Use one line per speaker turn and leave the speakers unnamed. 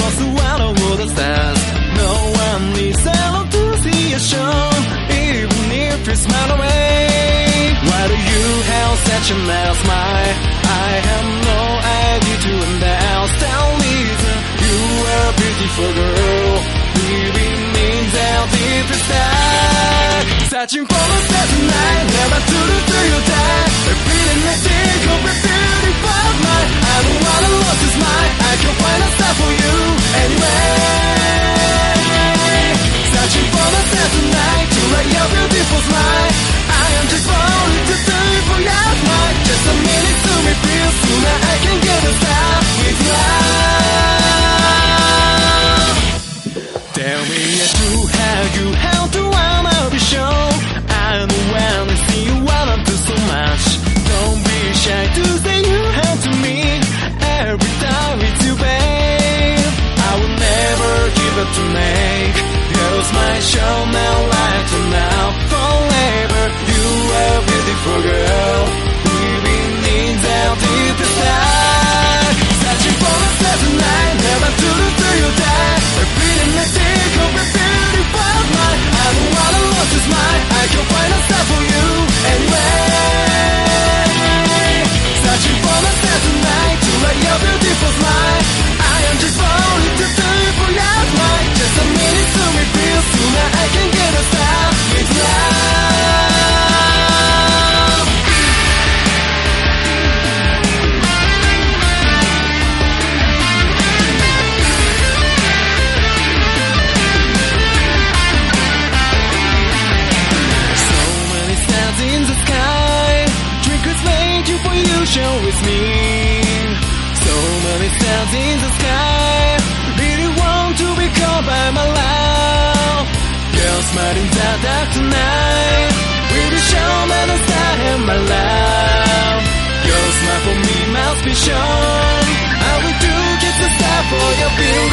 lost one of the stars. No one needs alone to see a show, even if you smile away. Why do you have such a nice smile? I have no idea to announce. Tell reason you are a beautiful girl, living in that deepest dark. Searching for the certain night, never to lose till you die. Repeating the thing of a beautiful night. I don't wanna lose this mind, I can find a star for you anyway. Searching for the certain night, to light your beautiful smile. I am just falling to do for your smile. Just a minute to me feel sooner I can get a star with love. Tell me I do have you, how do I be sure? I know when I see you wanna do so much. Don't be shy to say you have to me. Every time it's you, babe. I will never give up to make. Here's my show now, right now, forever. You are a beautiful girl, living in that deepest dark. Searching for a certain night, never to lose till you die. Repeating the thing of a beautiful night. I don't wanna lose this mind, I can find a star for you anyway. Searching for a certain night, to light your beautiful smile. I am just falling to do for your smile. Just a minute to me feel sooner I can get a star with love. So many stars in the sky, twinkles waiting for you, show with me. So many stars in the sky, really want to be called by my love. You're smiling that dark tonight, really show me the star and my love. Your smile for me must be shown. I will do just the star for your beauty.